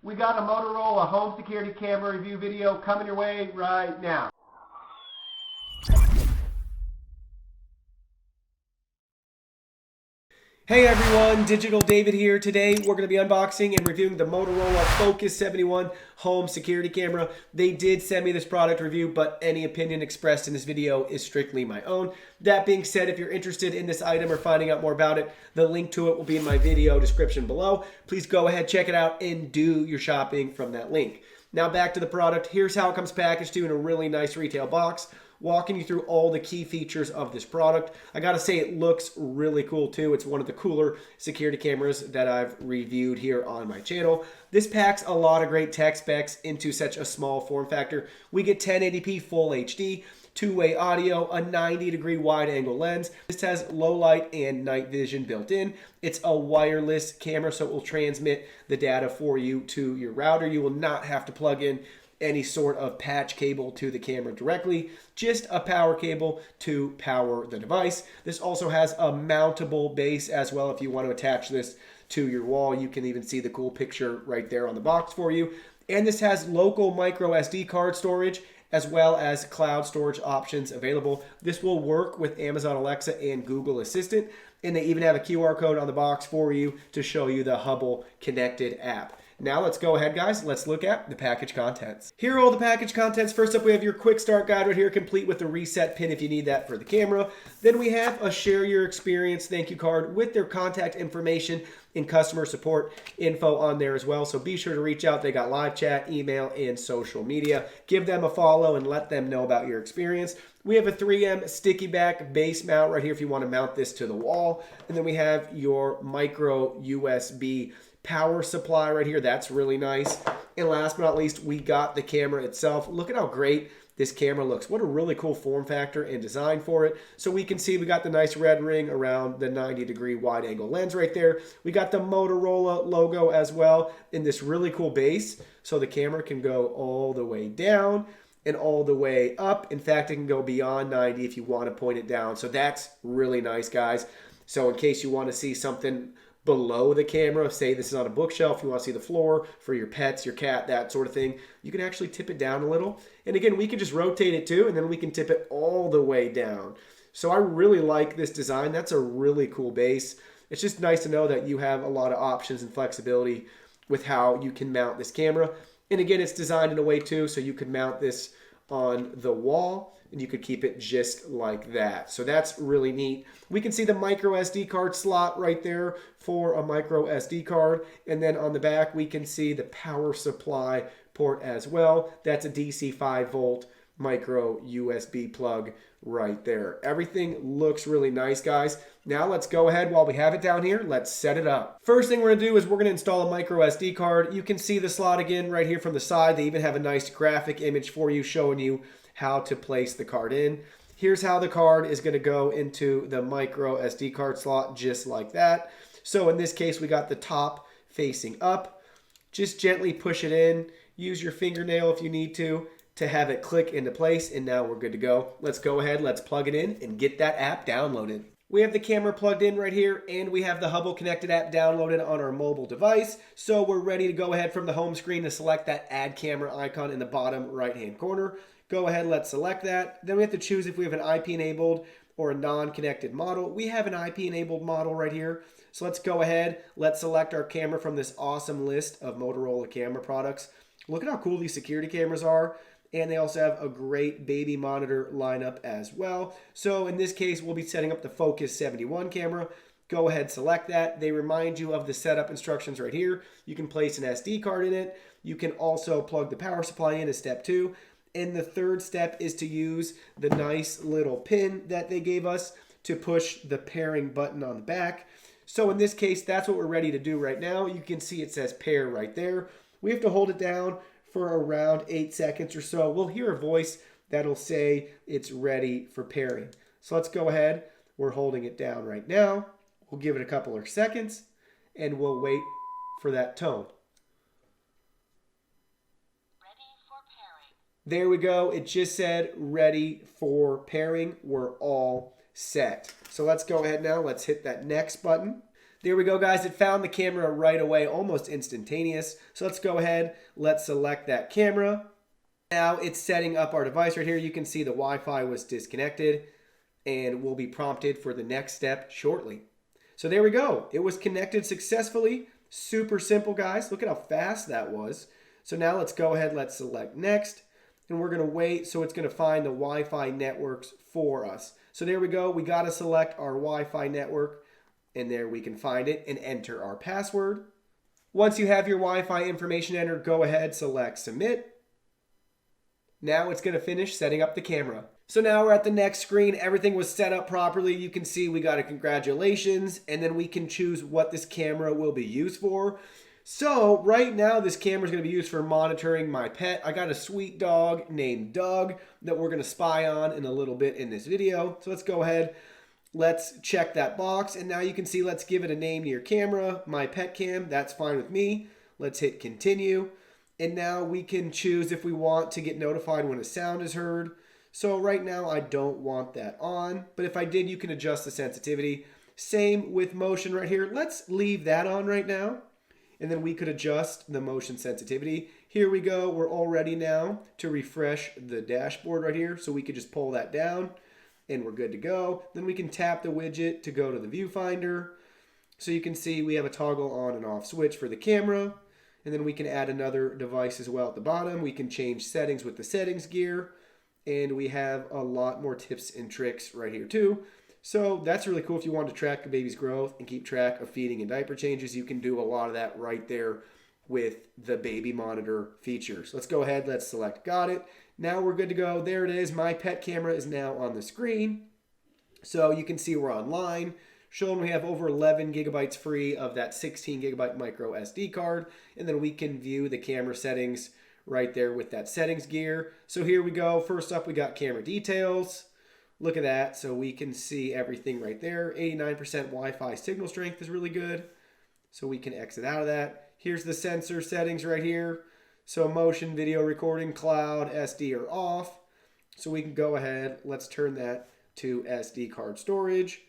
We got a Motorola home security camera review video coming your way right now. Hey everyone, Digital David here. Today we're going to be unboxing and reviewing the Motorola Focus71 home security camera. They did send me this product review, but any opinion expressed in this video is strictly my own. That being said, if you're interested in this item or finding out more about it, the link to it will be in my video description below. Please go ahead, check it out, and do your shopping from that link. Now back to the product. Here's how it comes packaged to in a really nice retail box, walking you through all the key features of this product. I gotta say, it looks really cool too. It's one of the cooler security cameras that I've reviewed here on my channel. This packs a lot of great tech specs into such a small form factor. We get 1080p full HD, two-way audio, a 90-degree wide-angle lens. This has low light and night vision built in. It's a wireless camera, so it will transmit the data for you to your router. You will not have to plug in any sort of patch cable to the camera directly, just a power cable to power the device. This also has a mountable base as well. If you want to attach this to your wall, you can even see the cool picture right there on the box for you. And this has local MicroSD card storage as well as cloud storage options available. This will work with Amazon Alexa and Google Assistant, and they even have a QR code on the box for you to show you the Hubble connected app. Now let's go ahead, guys. Let's look at the package contents. Here are all the package contents. First up, we have your quick start guide right here, complete with the reset pin if you need that for the camera. Then we have a share your experience thank you card with their contact information and customer support info on there as well. So be sure to reach out. They got live chat, email, and social media. Give them a follow and let them know about your experience. We have a 3M sticky back base mount right here if you want to mount this to the wall. And then we have your micro USB power supply right here. That's really nice. And last but not least, we got the camera itself. Look at how great this camera looks. What a really cool form factor and design for it. So we can see we got the nice red ring around the 90-degree wide angle lens right there. We got the Motorola logo as well in this really cool base. So the camera can go all the way down and all the way up. In fact, it can go beyond 90 if you want to point it down. So that's really nice, guys. So in case you want to see something below the camera, say this is on a bookshelf, you want to see the floor for your pets, your cat, that sort of thing, you can actually tip it down a little. And again, we can just rotate it too, and then we can tip it all the way down. So I really like this design. That's a really cool base. It's just nice to know that you have a lot of options and flexibility with how you can mount this camera. And again, it's designed in a way too, so you can mount this on the wall and you could keep it just like that. So that's really neat. We can see the micro SD card slot right there for a micro SD card. And then on the back, we can see the power supply port as well. That's a DC 5 volt micro USB plug right there. Everything looks really nice, guys. Now let's go ahead, while we have it down here, let's set it up. First thing we're gonna do is we're gonna install a micro SD card. You can see the slot again right here from the side. They even have a nice graphic image for you showing you how to place the card in. Here's how the card is gonna go into the micro SD card slot, just like that. So in this case, we got the top facing up. Just gently push it in. Use your fingernail if you need to have it click into place, and now we're good to go. Let's go ahead, let's plug it in and get that app downloaded. We have the camera plugged in right here, and we have the Hubble connected app downloaded on our mobile device. So we're ready to go ahead from the home screen to select that add camera icon in the bottom right-hand corner. Go ahead, let's select that. Then we have to choose if we have an IP enabled or a non-connected model. We have an IP enabled model right here. So let's go ahead, let's select our camera from this awesome list of Motorola camera products. Look at how cool these security cameras are. And they also have a great baby monitor lineup as well. So in this case, we'll be setting up the Focus71 camera. Go ahead, select that. They remind you of the setup instructions right here. You can place an SD card in it. You can also plug the power supply in as step 2. And the third step is to use the nice little pin that they gave us to push the pairing button on the back. So in this case, that's what we're ready to do right now. You can see it says pair right there. We have to hold it down for around 8 seconds or so. We'll hear a voice that'll say it's ready for pairing. So let's go ahead. We're holding it down right now. We'll give it a couple of seconds and we'll wait for that tone. Ready for pairing. There we go. It just said ready for pairing. We're all set. So let's go ahead now. Let's hit that next button. There we go, guys. It found the camera right away, almost instantaneous. So let's go ahead. Let's select that camera. Now it's setting up our device right here. You can see the Wi-Fi was disconnected and we'll be prompted for the next step shortly. So there we go. It was connected successfully. Super simple, guys. Look at how fast that was. So now let's go ahead. Let's select next. And we're going to wait. So it's going to find the Wi-Fi networks for us. So there we go. We got to select our Wi-Fi network. And there we can find it and enter our password. Once you have your Wi-Fi information entered, go ahead, select submit. Now it's going to finish setting up the camera. So now we're at the next screen. Everything was set up properly. You can see we got a congratulations, and then we can choose what this camera will be used for. So right now this camera is going to be used for monitoring my pet. I got a sweet dog named Doug that we're going to spy on in a little bit in this video. So let's go ahead. Let's check that box, and now you can see, let's give it a name to your camera, my pet cam. That's fine with me. Let's hit continue. And now we can choose if we want to get notified when a sound is heard. So right now I don't want that on, but if I did, you can adjust the sensitivity. Same with motion right here. Let's leave that on right now. And then we could adjust the motion sensitivity. Here we go. We're all ready now to refresh the dashboard right here. So we could just pull that down and we're good to go. Then we can tap the widget to go to the viewfinder. So you can see we have a toggle on and off switch for the camera. And then we can add another device as well at the bottom. We can change settings with the settings gear. And we have a lot more tips and tricks right here too. So that's really cool if you want to track a baby's growth and keep track of feeding and diaper changes. You can do a lot of that right there with the baby monitor feature. So let's go ahead. Let's select got it. Now we're good to go. There it is. My pet camera is now on the screen. So you can see we're online. Showing we have over 11 gigabytes free of that 16 gigabyte micro SD card. And then we can view the camera settings right there with that settings gear. So here we go. First up, we got camera details. Look at that. So we can see everything right there. 89% Wi-Fi signal strength is really good. So we can exit out of that. Here's the sensor settings right here. So motion, video recording, cloud, SD are off. So we can go ahead. Let's turn that to SD card storage.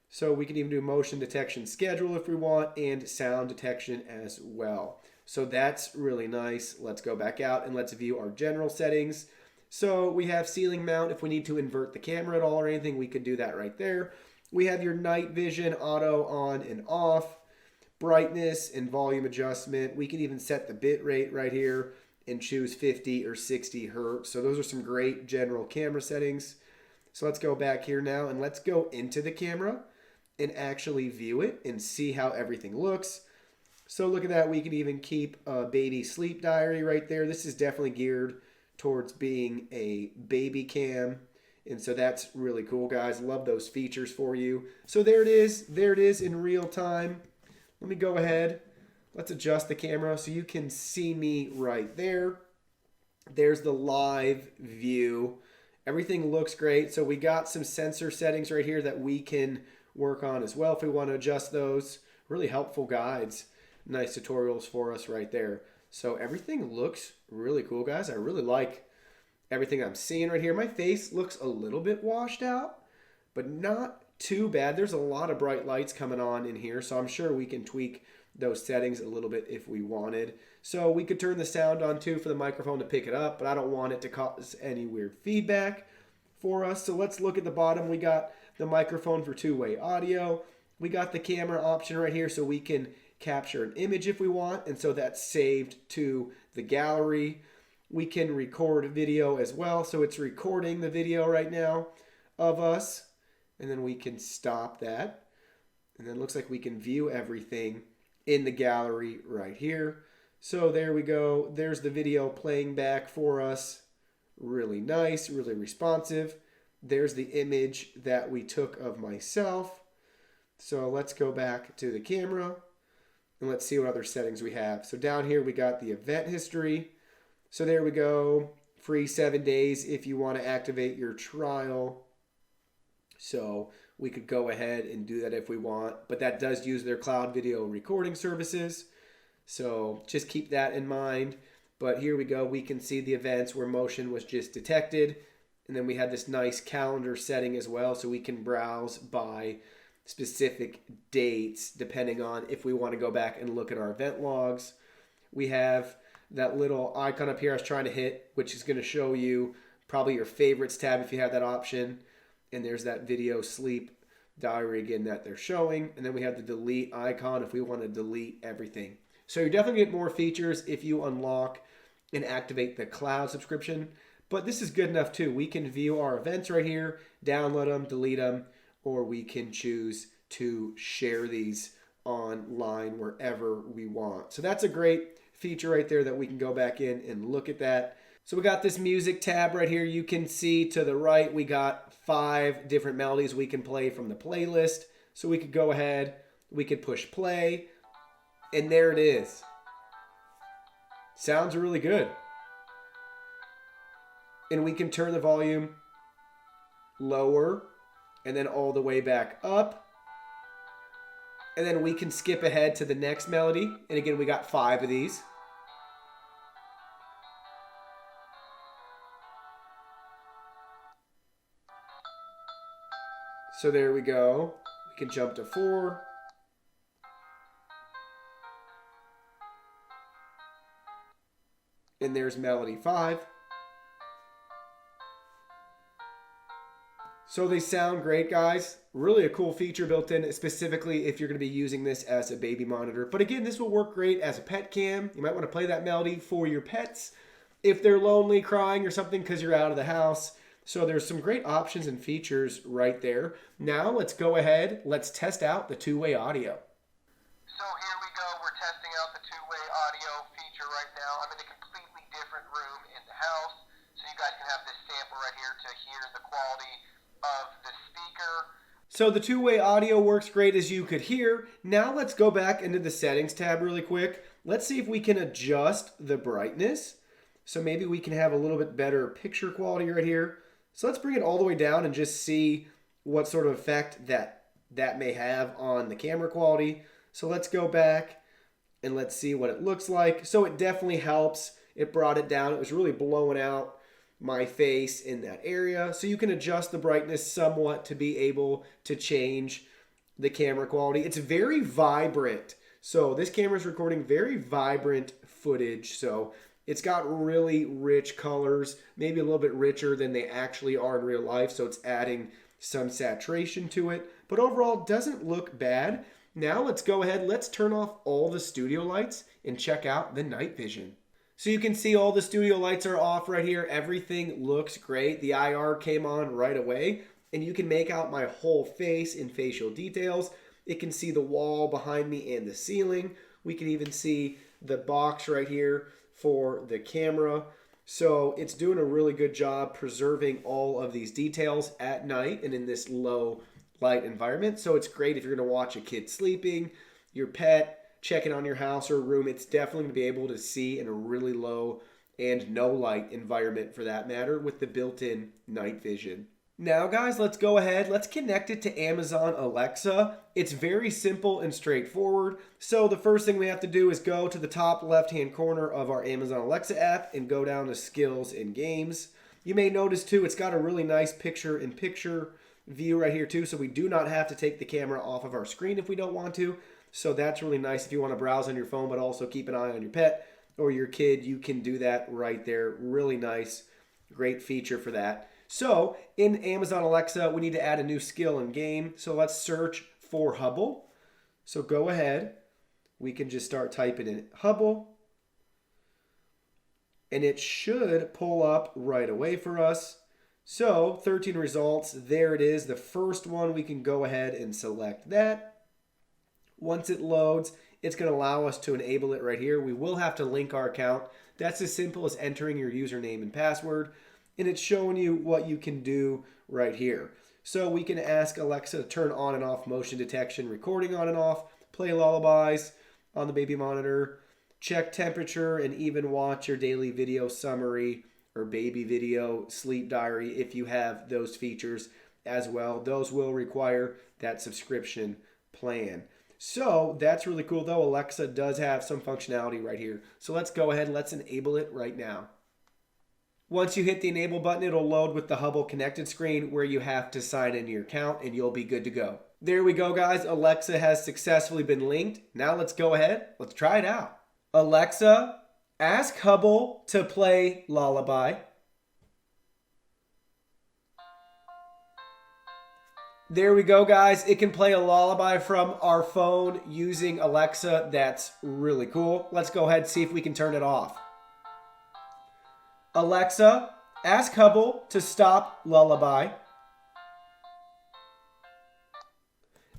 So we can even do motion detection schedule if we want and sound detection as well. So that's really nice. Let's go back out and let's view our general settings. So we have ceiling mount. If we need to invert the camera at all or anything, we could do that right there. We have your night vision, auto on and off, brightness and volume adjustment. We can even set the bit rate right here and choose 50 or 60 hertz. So those are some great general camera settings. So let's go back here now and let's go into the camera and actually view it and see how everything looks. So look at that. We can even keep a baby sleep diary right there. This is definitely geared towards being a baby cam. And so that's really cool, guys. Love those features for you. So there it is. There it is in real time. Let me go ahead. Let's adjust the camera so you can see me right there. There's the live view. Everything looks great. So we got some sensor settings right here that we can work on as well if we want to adjust those. Really helpful guides. Nice tutorials for us right there. So everything looks really cool, guys. I really like everything I'm seeing right here. My face looks a little bit washed out, but not too bad. There's a lot of bright lights coming on in here, so I'm sure we can tweak those settings a little bit if we wanted. So we could turn the sound on too for the microphone to pick it up, but I don't want it to cause any weird feedback for us. So let's look at the bottom. We got the microphone for two-way audio. We got the camera option right here so we can capture an image if we want, and so that's saved to the gallery. We can record video as well, so it's recording the video right now of us, and then we can stop that, and then it looks like we can view everything in the gallery right here. So there we go. There's the video playing back for us. Really nice, really responsive. There's the image that we took of myself. So let's go back to the camera and let's see what other settings we have. So down here we got the event history. So there we go. Free 7 days if you want to activate your trial. So we could go ahead and do that if we want, but that does use their cloud video recording services. So just keep that in mind. But here we go. We can see the events where motion was just detected. And then we have this nice calendar setting as well. So we can browse by specific dates depending on if we want to go back and look at our event logs. We have that little icon up here I was trying to hit, which is going to show you probably your favorites tab if you have that option. And there's that video sleep diary again that they're showing. And then we have the delete icon if we want to delete everything. So you definitely get more features if you unlock and activate the cloud subscription. But this is good enough too. We can view our events right here, download them, delete them, or we can choose to share these online wherever we want. So that's a great feature right there that we can go back in and look at that. So we got this music tab right here. You can see to the right, we got 5 different melodies we can play from the playlist. So we could go ahead, we could push play, and there it is. Sounds really good. And we can turn the volume lower and then all the way back up. And then we can skip ahead to the next melody. And again, we got 5 of these. So there we go. We can jump to 4. And there's melody 5. So they sound great, guys. Really a cool feature built in, specifically if you're going to be using this as a baby monitor. But again, this will work great as a pet cam. You might want to play that melody for your pets if they're lonely, crying, or something because you're out of the house. So there's some great options and features right there. Now let's go ahead. Let's test out the two-way audio. So here we go. We're testing out the two-way audio feature right now. I'm in a completely different room in the house, so you guys can have this sample right here to hear the quality of the speaker. So the two-way audio works great as you could hear. Now let's go back into the settings tab really quick. Let's see if we can adjust the brightness. So maybe we can have a little bit better picture quality right here. So let's bring it all the way down and just see what sort of effect that may have on the camera quality. So let's go back and let's see what it looks like. So it definitely helps. It brought it down. It was really blowing out my face in that area. So you can adjust the brightness somewhat to be able to change the camera quality. It's very vibrant. So this camera is recording very vibrant footage. So it's got really rich colors, maybe a little bit richer than they actually are in real life. So it's adding some saturation to it. But overall, it doesn't look bad. Now let's go ahead. Let's turn off all the studio lights and check out the night vision. So you can see all the studio lights are off right here. Everything looks great. The IR came on right away. And you can make out my whole face in facial details. It can see the wall behind me and the ceiling. We can even see the box right here for the camera. So it's doing a really good job preserving all of these details at night and in this low light environment. So it's great if you're going to watch a kid sleeping, your pet, checking on your house or room. It's definitely going to be able to see in a really low and no light environment for that matter with the built-in night vision. Now guys, let's go ahead. Let's connect it to Amazon Alexa. It's very simple and straightforward. So the first thing we have to do is go to the top left-hand corner of our Amazon Alexa app and go down to Skills and Games. You may notice too, it's got a really nice picture-in-picture view right here too. So we do not have to take the camera off of our screen if we don't want to. So that's really nice if you want to browse on your phone, but also keep an eye on your pet or your kid. You can do that right there. Really nice, great feature for that. So in Amazon Alexa, we need to add a new skill and game. So let's search for Hubble. So go ahead. We can just start typing in Hubble. And it should pull up right away for us. So 13 results. There it is. The first one, we can go ahead and select that. Once it loads, it's going to allow us to enable it right here. We will have to link our account. That's as simple as entering your username and password. And it's showing you what you can do right here. So we can ask Alexa to turn on and off motion detection, recording on and off, play lullabies on the baby monitor, check temperature, and even watch your daily video summary or baby video sleep diary if you have those features as well. Those will require that subscription plan. So that's really cool though. Alexa does have some functionality right here. So let's go ahead and let's enable it right now. Once you hit the enable button, it'll load with the Hubble connected screen where you have to sign in your account and you'll be good to go. There we go, guys. Alexa has successfully been linked. Now let's go ahead. Let's try it out. Alexa, ask Hubble to play Lullaby. There we go, guys. It can play a lullaby from our phone using Alexa. That's really cool. Let's go ahead and see if we can turn it off. Alexa, ask Hubble to stop lullaby.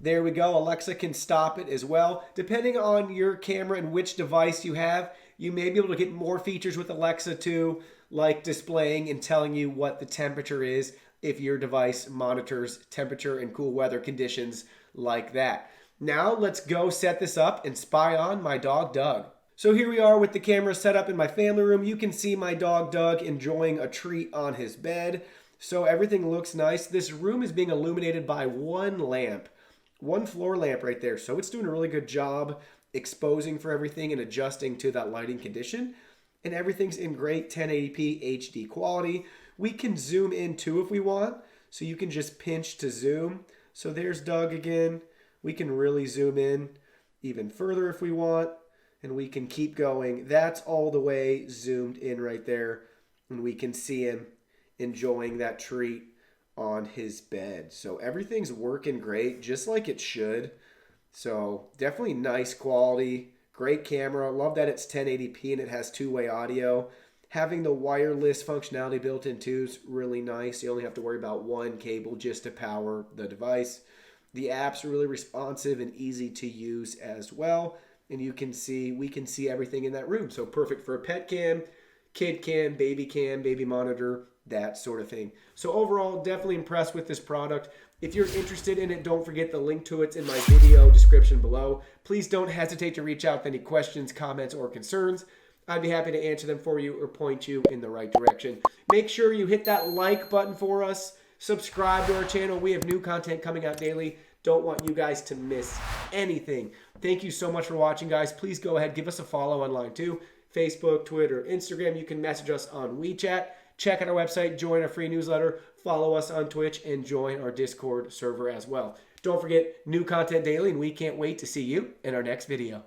There we go. Alexa can stop it as well. Depending on your camera and which device you have, you may be able to get more features with Alexa too, like displaying and telling you what the temperature is if your device monitors temperature and cool weather conditions like that. Now let's go set this up and spy on my dog Doug. So here we are with the camera set up in my family room. You can see my dog Doug enjoying a treat on his bed. So everything looks nice. This room is being illuminated by one lamp. One floor lamp right there. So it's doing a really good job exposing for everything and adjusting to that lighting condition. And everything's in great 1080p HD quality. We can zoom in too if we want. So you can just pinch to zoom. So there's Doug again. We can really zoom in even further if we want. And we can keep going. That's all the way zoomed in right there. And we can see him enjoying that treat on his bed. So everything's working great, just like it should. So definitely nice quality, great camera. Love that it's 1080p and it has two-way audio. Having the wireless functionality built in too is really nice. You only have to worry about one cable just to power the device. The app's really responsive and easy to use as well. And we can see everything in that room. So perfect for a pet cam, kid cam, baby monitor, that sort of thing. So overall, definitely impressed with this product. If you're interested in it, don't forget the link to it's in my video description below. Please don't hesitate to reach out with any questions, comments, or concerns. I'd be happy to answer them for you or point you in the right direction. Make sure you hit that like button for us. Subscribe to our channel. We have new content coming out daily. Don't want you guys to miss anything. Thank you so much for watching, guys. Please go ahead, give us a follow online too. Facebook, Twitter, Instagram. You can message us on WeChat. Check out our website, join our free newsletter, follow us on Twitch, and join our Discord server as well. Don't forget, new content daily, and we can't wait to see you in our next video.